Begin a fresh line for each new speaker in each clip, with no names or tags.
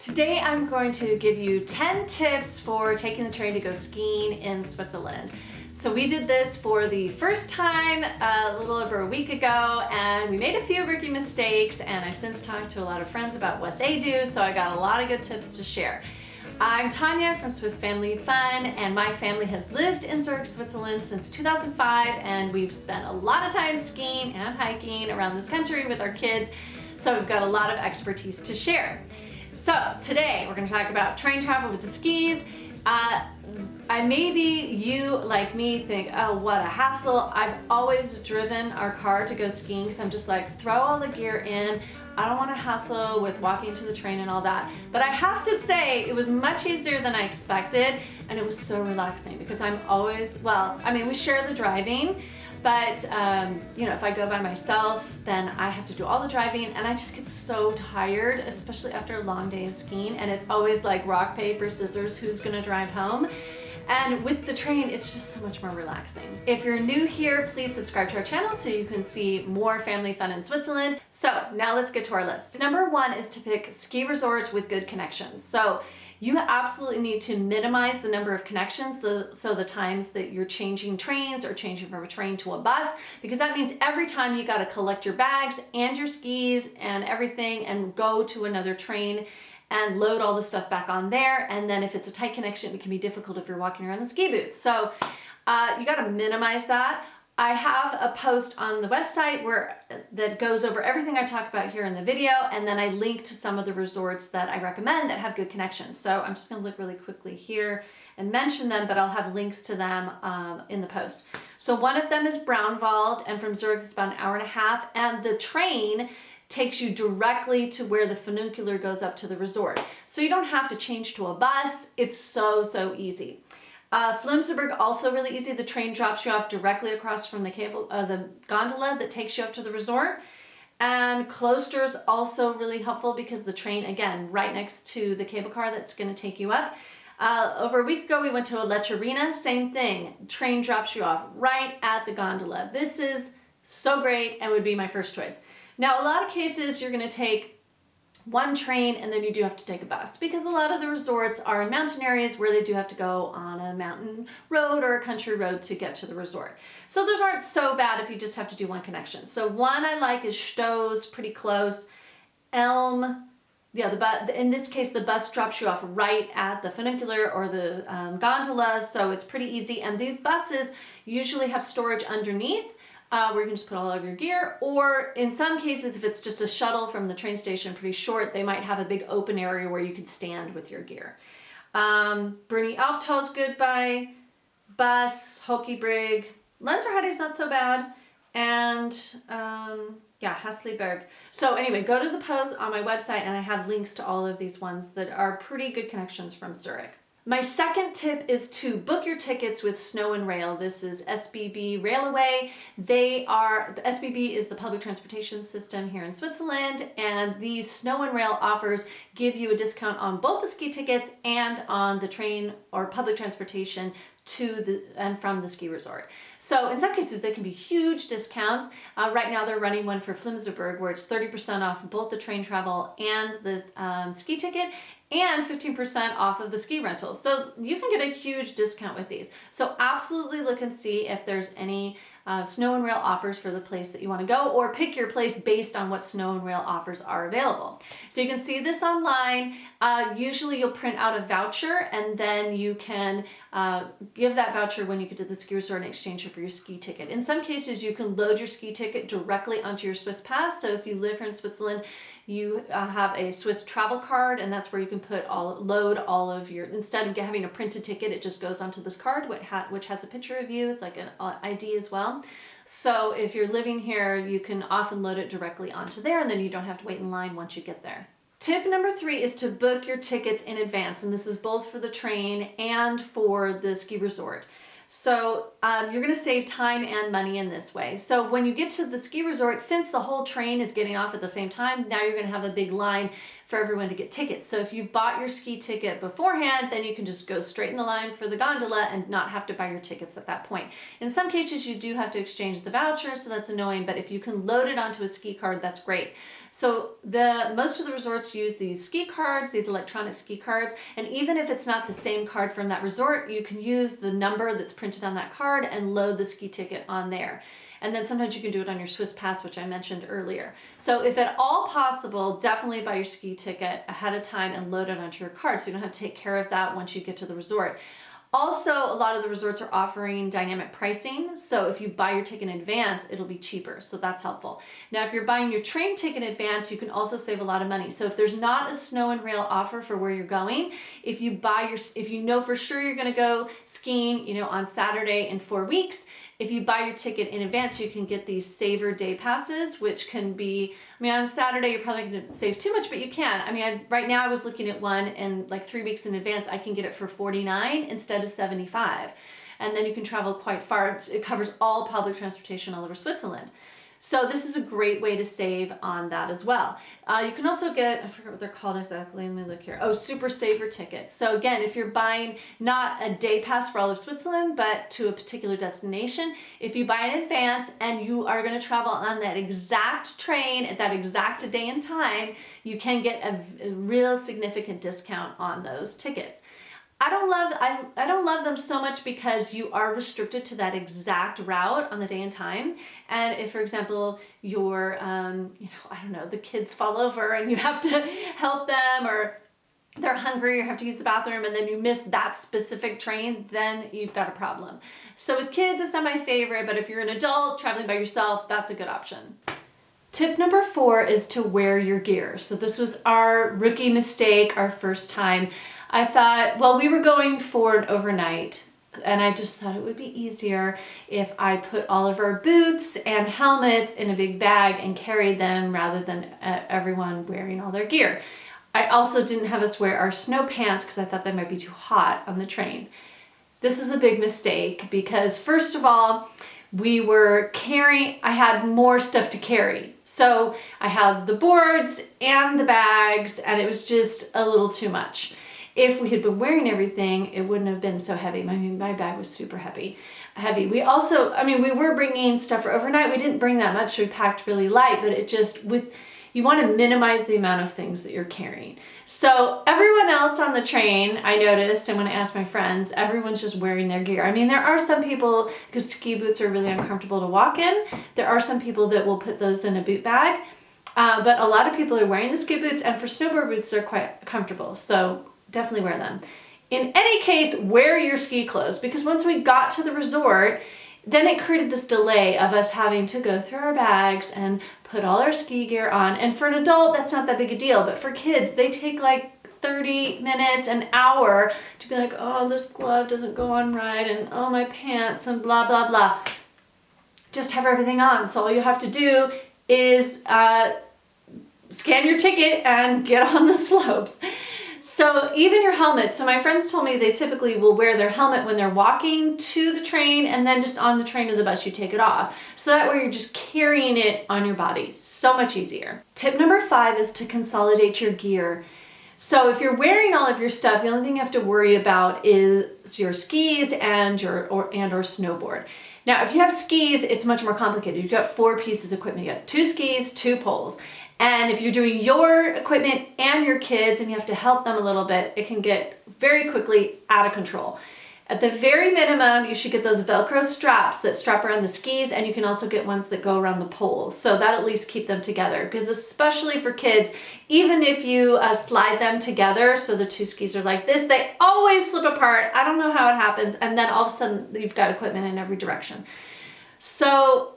Today I'm going to give you 10 tips for taking the train to go skiing in Switzerland. So we did this for the first time a little over a week ago, and we made a few rookie mistakes, and I've since talked to a lot of friends about what they do, so I got a lot of good tips to share. I'm Tanya from Swiss Family Fun, and my family has lived in Zurich, Switzerland since 2005, and we've spent a lot of time skiing and hiking around this country with our kids, so we've got a lot of expertise to share. So today we're going to talk about train travel with the skis. Maybe you, like me, think, oh, what a hassle. I've always driven our car to go skiing because I'm just like, throw all the gear in. I don't want to hassle with walking to the train and all that. But I have to say, it was much easier than I expected, and it was so relaxing because I'm always, we share the driving, but if I go by myself, then I have to do all the driving, and I just get so tired, especially after a long day of skiing, and it's always like rock, paper, scissors, who's gonna drive home? And with the train, it's just so much more relaxing. If you're new here, please subscribe to our channel so you can see more family fun in Switzerland. So now let's get to our list. Number one is to pick ski resorts with good connections. So you absolutely need to minimize the number of connections, so the times that you're changing trains or changing from a train to a bus, because that means every time you got to collect your bags and your skis and everything and go to another train and load all the stuff back on there. And then if it's a tight connection, it can be difficult if you're walking around in ski boots. So you got to minimize that. I have a post on the website that goes over everything I talk about here in the video, and then I link to some of the resorts that I recommend that have good connections. So I'm just going to look really quickly here and mention them, but I'll have links to them in the post. So one of them is Braunwald, and from Zurich it's about an hour and a half, and the train takes you directly to where the funicular goes up to the resort. So you don't have to change to a bus. It's so easy. Flumserberg, also really easy. The train drops you off directly across from the gondola that takes you up to the resort. And Kloster's also really helpful because the train, again, right next to the cable car that's going to take you up. Over a week ago, we went to Lecce, same thing. Train drops you off right at the gondola. This is so great and would be my first choice. Now, a lot of cases, you're going to take one train and then you do have to take a bus because a lot of the resorts are in mountain areas where they do have to go on a mountain road or a country road to get to the resort. So those aren't so bad if you just have to do one connection. So one I like is Stowe's, pretty close. Elm, in this case, the bus drops you off right at the funicular or the gondola, so it's pretty easy. And these buses usually have storage underneath, where you can just put all of your gear, or in some cases, if it's just a shuttle from the train station, pretty short, they might have a big open area where you could stand with your gear. Bernie Alptal's good by bus, Hockeybrigg, Lenzerheide's not so bad, and Hasliberg. So anyway, go to the post on my website and I have links to all of these ones that are pretty good connections from Zurich. My second tip is to book your tickets with Snow and Rail. This is SBB Railway. SBB is the public transportation system here in Switzerland, and these Snow and Rail offers give you a discount on both the ski tickets and on the train or public transportation to and from the ski resort. So in some cases, they can be huge discounts. Right now they're running one for Flumserberg where it's 30% off both the train travel and the ski ticket, and 15% off of the ski rentals. So you can get a huge discount with these. So absolutely look and see if there's any Snow and Rail offers for the place that you want to go, or pick your place based on what Snow and Rail offers are available. So you can see this online. Usually you'll print out a voucher, and then you can give that voucher when you get to the ski resort and exchange it for your ski ticket. In some cases, you can load your ski ticket directly onto your Swiss pass. So if you live here in Switzerland, you have a Swiss travel card, and that's where you can load all of your, instead of having a printed ticket, it just goes onto this card, which has a picture of you. It's like an ID as well. So if you're living here, you can often load it directly onto there, and then you don't have to wait in line once you get there. Tip number 3 is to book your tickets in advance, and this is both for the train and for the ski resort. So you're going to save time and money in this way. So when you get to the ski resort, since the whole train is getting off at the same time, now you're going to have a big line for everyone to get tickets. So if you've bought your ski ticket beforehand, then you can just go straight in the line for the gondola and not have to buy your tickets at that point. In some cases, you do have to exchange the voucher, so that's annoying, but if you can load it onto a ski card, that's great. So most of the resorts use these ski cards, these electronic ski cards, and even if it's not the same card from that resort, you can use the number that's printed on that card and load the ski ticket on there. And then sometimes you can do it on your Swiss Pass, which I mentioned earlier. So if at all possible, definitely buy your ski ticket ahead of time and load it onto your card so you don't have to take care of that once you get to the resort. Also, a lot of the resorts are offering dynamic pricing. So if you buy your ticket in advance, it'll be cheaper. So that's helpful. Now, if you're buying your train ticket in advance, you can also save a lot of money. So if there's not a snow and rail offer for where you're going, if you know for sure you're going to go skiing, on Saturday in 4 weeks, if you buy your ticket in advance, you can get these saver day passes, which can be, on Saturday, you're probably going to save too much, but you can. Right now I was looking at one and like 3 weeks in advance, I can get it for $49 instead of $75. And then you can travel quite far. It covers all public transportation all over Switzerland. So this is a great way to save on that as well. You can also get, I forget what they're called exactly, let me look here. Oh, super saver tickets. So again, if you're buying not a day pass for all of Switzerland, but to a particular destination, if you buy in advance and you are gonna travel on that exact train at that exact day and time, you can get a real significant discount on those tickets. I don't love them so much because you are restricted to that exact route on the day and time. And if, for example, you're, the kids fall over and you have to help them, or they're hungry or have to use the bathroom, and then you miss that specific train, then you've got a problem. So with kids, it's not my favorite, but if you're an adult traveling by yourself, that's a good option. Tip number 4 is to wear your gear. So this was our rookie mistake, our first time. I thought, well, we were going for an overnight, and I just thought it would be easier if I put all of our boots and helmets in a big bag and carried them rather than everyone wearing all their gear. I also didn't have us wear our snow pants because I thought they might be too hot on the train. This is a big mistake because, first of all, I had more stuff to carry. So I had the boards and the bags, and it was just a little too much. If we had been wearing everything, it wouldn't have been so heavy. My bag was super heavy. We also, we were bringing stuff for overnight. We didn't bring that much, so we packed really light, but you want to minimize the amount of things that you're carrying. So everyone else on the train, I noticed, and when I asked my friends, everyone's just wearing their gear. There are some people, because ski boots are really uncomfortable to walk in, there are some people that will put those in a boot bag, but a lot of people are wearing the ski boots, and for snowboard boots, they're quite comfortable. So definitely wear them. In any case, wear your ski clothes, because once we got to the resort, then it created this delay of us having to go through our bags and put all our ski gear on. And for an adult, that's not that big a deal, but for kids, they take like 30 minutes, an hour to be like, oh, this glove doesn't go on right, and oh, my pants, and blah, blah, blah. Just have everything on. So all you have to do is scan your ticket and get on the slopes. So even your helmet, so my friends told me they typically will wear their helmet when they're walking to the train, and then just on the train or the bus, you take it off. So that way you're just carrying it on your body. So much easier. Tip number 5 is to consolidate your gear. So if you're wearing all of your stuff, the only thing you have to worry about is your skis and or snowboard. Now, if you have skis, it's much more complicated. You've got 4 pieces of equipment. You got 2 skis, 2 poles. And if you're doing your equipment and your kids and you have to help them a little bit, it can get very quickly out of control. At the very minimum, you should get those Velcro straps that strap around the skis, and you can also get ones that go around the poles. So that at least keep them together, because especially for kids, even if you slide them together, so the 2 skis are like this, they always slip apart. I don't know how it happens. And then all of a sudden you've got equipment in every direction. So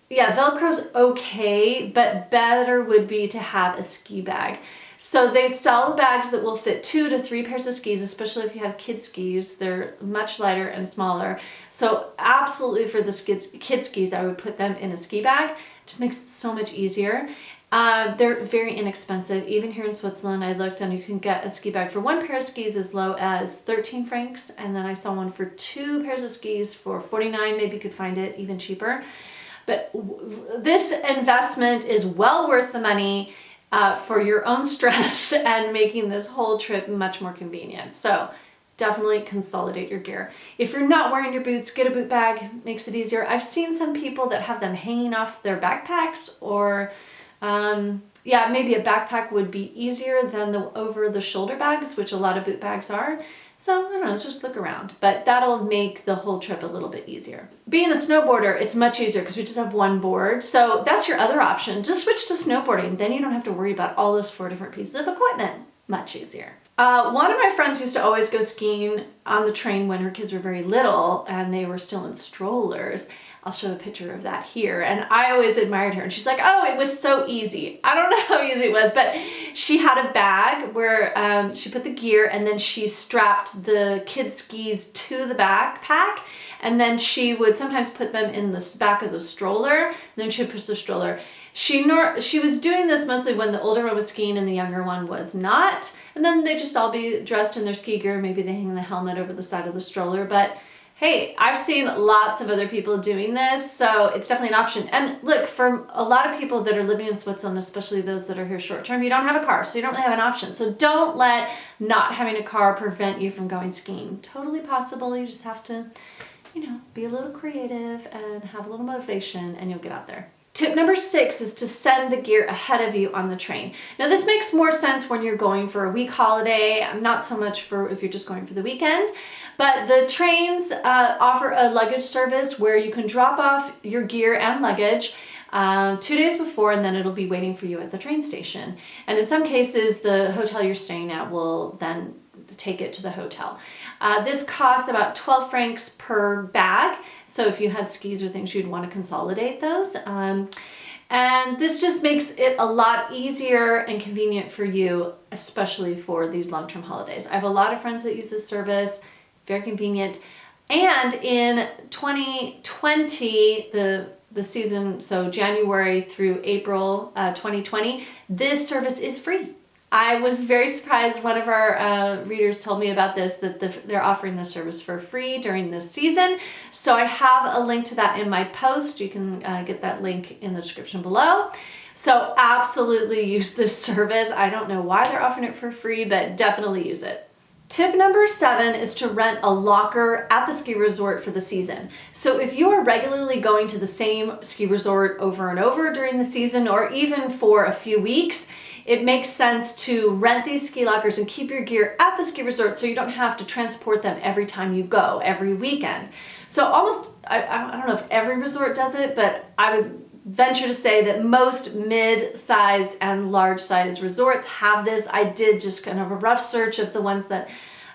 yeah, Velcro's okay, but better would be to have a ski bag. So they sell bags that will fit 2 to 3 pairs of skis, especially if you have kid skis. They're much lighter and smaller. So absolutely for the kid skis, I would put them in a ski bag. It just makes it so much easier. They're very inexpensive. Even here in Switzerland, I looked and you can get a ski bag for 1 pair of skis as low as 13 francs. And then I saw one for 2 pairs of skis for 49. Maybe you could find it even cheaper. But this investment is well worth the money. for your own stress and making this whole trip much more convenient. So definitely consolidate your gear. If you're not wearing your boots, get a boot bag, makes it easier. I've seen some people that have them hanging off their backpacks, or yeah, maybe a backpack would be easier than the over the shoulder bags, which a lot of boot bags are. So I don't know, just look around, but that'll make the whole trip a little bit easier. Being a snowboarder, it's much easier because we just have one board. So that's your other option. Just switch to snowboarding. Then you don't have to worry about all those 4 different pieces of equipment. Much easier. One of my friends used to always go skiing on the train when her kids were very little and they were still in strollers. I'll show a picture of that here. And I always admired her. And she's like, oh, it was so easy. I don't know how easy it was, but she had a bag where she put the gear and then she strapped the kids' skis to the backpack. And then she would sometimes put them in the back of the stroller. And then she would push the stroller. She was doing this mostly when the older one was skiing and the younger one was not. And then they just all be dressed in their ski gear. Maybe they hang the helmet over the side of the stroller. But hey, I've seen lots of other people doing this, so it's definitely an option. And look, for a lot of people that are living in Switzerland, especially those that are here short term, you don't have a car, so you don't really have an option. So don't let not having a car prevent you from going skiing. Totally possible. You just have to, be a little creative and have a little motivation, and you'll get out there. Tip number 6 is to send the gear ahead of you on the train. Now this makes more sense when you're going for a week holiday, not so much for if you're just going for the weekend, but the trains offer a luggage service where you can drop off your gear and luggage 2 days before, and then it'll be waiting for you at the train station. And in some cases, the hotel you're staying at will then take it to the hotel. This costs about 12 francs per bag. So if you had skis or things, you'd want to consolidate those. And this just makes it a lot easier and convenient for you, especially for these long-term holidays. I have a lot of friends that use this service, very convenient. And in 2020, the season, so January through April 2020, this service is free. I was very surprised. One of our readers told me about this, that they're offering this service for free during this season. So I have a link to that in my post. You can get that link in the description below. So absolutely use this service. I don't know why they're offering it for free, but definitely use it. Tip number 7 is to rent a locker at the ski resort for the season. So if you are regularly going to the same ski resort over and over during the season, or even for a few weeks, it makes sense to rent these ski lockers and keep your gear at the ski resort so you don't have to transport them every time you go, every weekend. So almost, I don't know if every resort does it, but I would venture to say that most mid-size and large-size resorts have this. I did just kind of a rough search of the ones that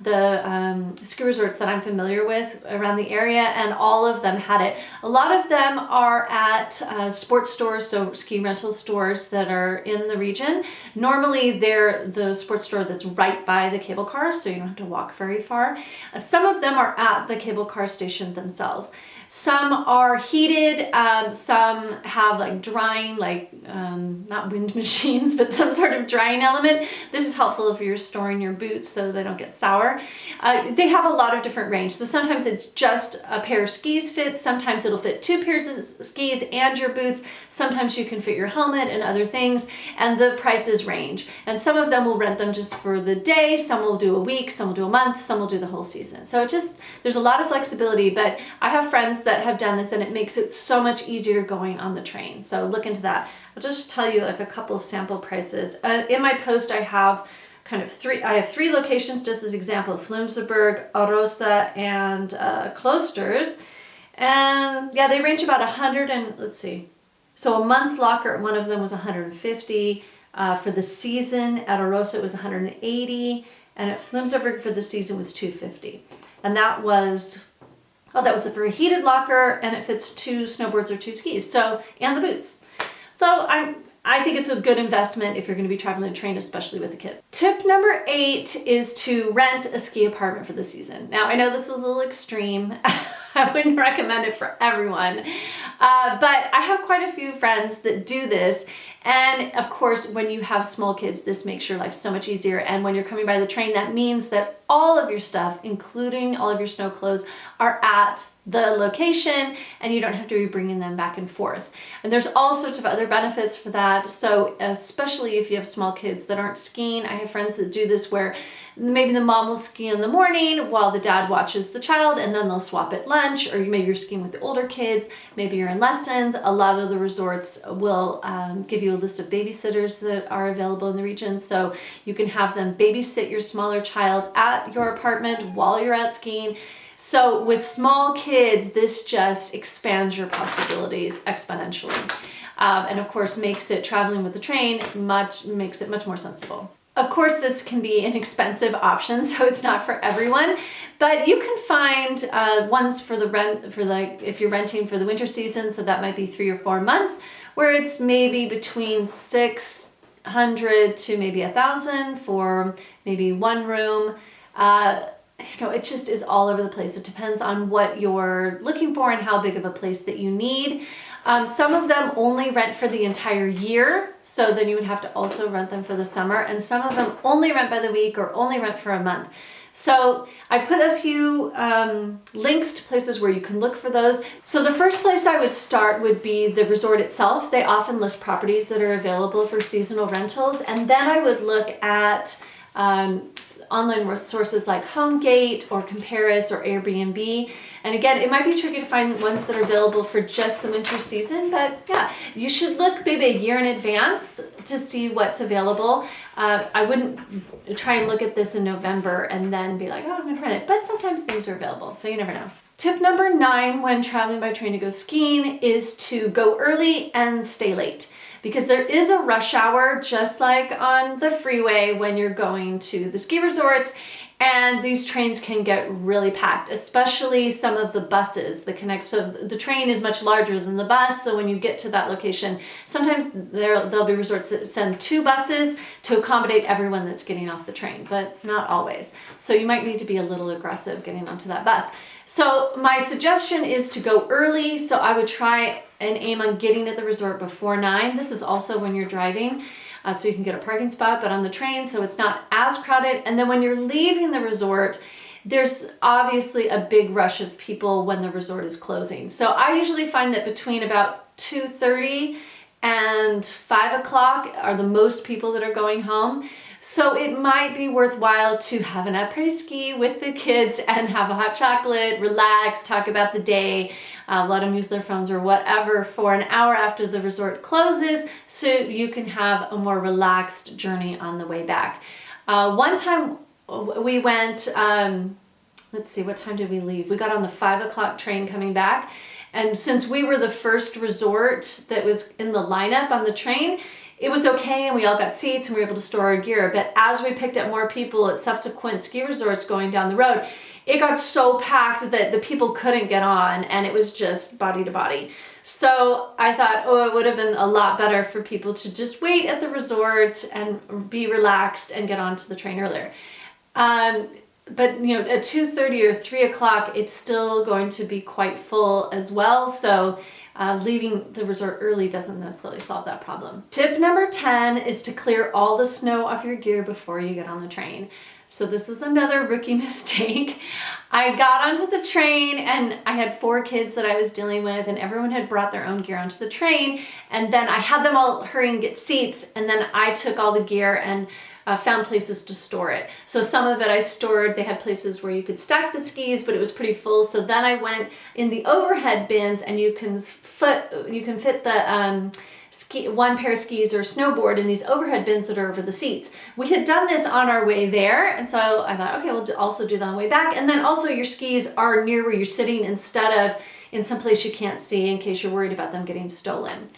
the ski resorts that I'm familiar with around the area, and all of them had it. A lot of them are at sports stores, so ski rental stores that are in the region. Normally they're the sports store that's right by the cable car, so you don't have to walk very far. Some of them are at the cable car station themselves. Some are heated, some have like drying, not wind machines, but some sort of drying element. This is helpful if you're storing your boots so they don't get sour. They have a lot of different range. So sometimes it's just a pair of skis fits, sometimes it'll fit 2 pairs of skis and your boots, sometimes you can fit your helmet and other things, and the prices range. And some of them will rent them just for the day, some will do a week, some will do a month, some will do the whole season. So there's a lot of flexibility, but I have friends that have done this and it makes it so much easier going on the train. So look into that. I'll just tell you like a couple of sample prices. In my post I have I have 3 locations just as example: Flumserberg, Arosa, and Klosters. And yeah, they range about 100 and let's see. So a month locker at one of them was 150. For the season at Arosa it was 180, and at Flumserberg for the season was 250. And that was a very heated locker, and it fits 2 snowboards or 2 skis, and the boots. So I think it's a good investment if you're going to be traveling the train, especially with the kids. Tip number 8 is to rent a ski apartment for the season. Now I know this is a little extreme. I wouldn't recommend it for everyone, but I have quite a few friends that do this, And of course, when you have small kids, this makes your life so much easier. And when you're coming by the train, that means that all of your stuff, including all of your snow clothes, are at the location, and you don't have to be bringing them back and forth. And there's all sorts of other benefits for that. So especially if you have small kids that aren't skiing, I have friends that do this where maybe the mom will ski in the morning while the dad watches the child, and then they'll swap at lunch, or maybe you're skiing with the older kids, maybe you're in lessons. A lot of the resorts will give you a list of babysitters that are available in the region, so you can have them babysit your smaller child at your apartment while you're out skiing. So with small kids, this just expands your possibilities exponentially. And of course makes it, traveling with the train, makes it much more sensible. Of course, this can be an expensive option, so it's not for everyone, but you can find ones for the rent, for like if you're renting for the winter season, so that might be 3 or 4 months, where it's maybe between 600 to maybe 1,000 for maybe one room. It just is all over the place. It depends on what you're looking for and how big of a place that you need. Some of them only rent for the entire year, so then you would have to also rent them for the summer, and some of them only rent by the week or only rent for a month. So I put a few links to places where you can look for those. So the first place I would start would be the resort itself. They often list properties that are available for seasonal rentals, and then I would look at online sources like HomeGate or Comparis or Airbnb. And again, it might be tricky to find ones that are available for just the winter season, but yeah, you should look maybe a year in advance to see what's available. I wouldn't try and look at this in November and then be like, oh, I'm gonna rent it, but sometimes things are available, so you never know. Tip number 9 when traveling by train to go skiing is to go early and stay late, because there is a rush hour just like on the freeway when you're going to the ski resorts, and these trains can get really packed, especially some of the buses that connect. So the train is much larger than the bus, so when you get to that location, sometimes there'll be resorts that send 2 buses to accommodate everyone that's getting off the train, but not always. So you might need to be a little aggressive getting onto that bus. So my suggestion is to go early, so I would try and aim on getting at the resort before 9. This is also when you're driving, so you can get a parking spot, but on the train, so it's not as crowded. And then when you're leaving the resort, there's obviously a big rush of people when the resort is closing. So I usually find that between about 2:30 and 5 o'clock are the most people that are going home. So it might be worthwhile to have an après-ski with the kids and have a hot chocolate, relax, talk about the day, let them use their phones or whatever for an hour after the resort closes, so you can have a more relaxed journey on the way back. One time we went, let's see, what time did we leave? We got on the 5 o'clock train coming back, and since we were the first resort that was in the lineup on the train, it was okay, and we all got seats and we were able to store our gear. But as we picked up more people at subsequent ski resorts going down the road, it got so packed that the people couldn't get on, and it was just body to body. So I thought, oh, it would have been a lot better for people to just wait at the resort and be relaxed and get onto the train earlier. But at 2:30 or 3 o'clock, it's still going to be quite full as well. So leaving the resort early doesn't necessarily solve that problem. Tip number 10 is to clear all the snow off your gear before you get on the train. So this was another rookie mistake. I got onto the train and I had 4 kids that I was dealing with, and everyone had brought their own gear onto the train. And then I had them all hurry and get seats, and then I took all the gear and found places to store it. So some of it I stored, they had places where you could stack the skis, but it was pretty full. So then I went in the overhead bins, and you can fit the one pair of skis or snowboard in these overhead bins that are over the seats. We had done this on our way there, and so I thought, okay, we'll also do that on the way back. And then also your skis are near where you're sitting instead of in some place you can't see in case you're worried about them getting stolen.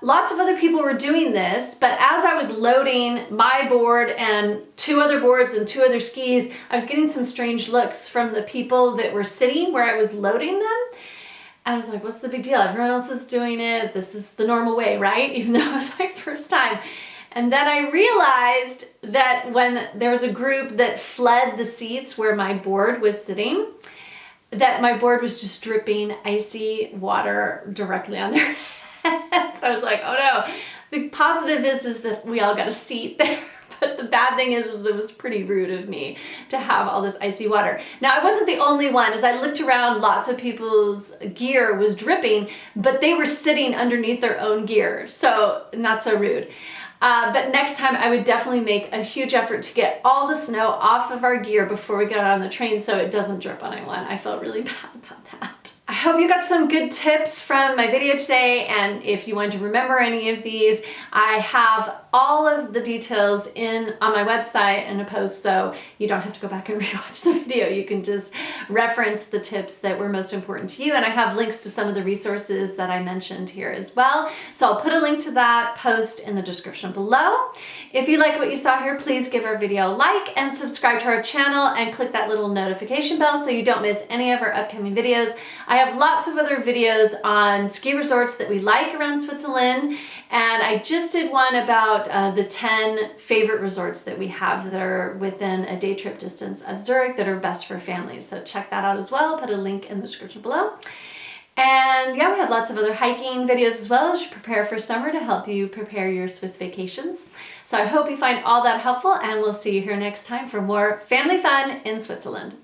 Lots of other people were doing this, but as I was loading my board and 2 other boards and 2 other skis, I was getting some strange looks from the people that were sitting where I was loading them. And I was like, what's the big deal? Everyone else is doing it. This is the normal way, right? Even though it was my first time. And then I realized that when there was a group that fled the seats where my board was sitting, that my board was just dripping icy water directly on their heads. So I was like, oh no, The positive is that we all got a seat there. But the bad thing is it was pretty rude of me to have all this icy water. Now, I wasn't the only one. As I looked around, lots of people's gear was dripping, but they were sitting underneath their own gear. So not so rude. But next time I would definitely make a huge effort to get all the snow off of our gear before we get on the train so it doesn't drip on anyone. I felt really bad about that. I hope you got some good tips from my video today, and if you want to remember any of these, I have all of the details on my website in a post, so you don't have to go back and rewatch the video. You can just reference the tips that were most important to you, and I have links to some of the resources that I mentioned here as well. So I'll put a link to that post in the description below. If you like what you saw here, please give our video a like and subscribe to our channel and click that little notification bell so you don't miss any of our upcoming videos. I have lots of other videos on ski resorts that we like around Switzerland, and I just did one about the 10 favorite resorts that we have that are within a day trip distance of Zurich that are best for families. So check that out as well. I'll put a link in the description below. And yeah, we have lots of other hiking videos as well as you prepare for summer to help you prepare your Swiss vacations. So I hope you find all that helpful, and we'll see you here next time for more family fun in Switzerland.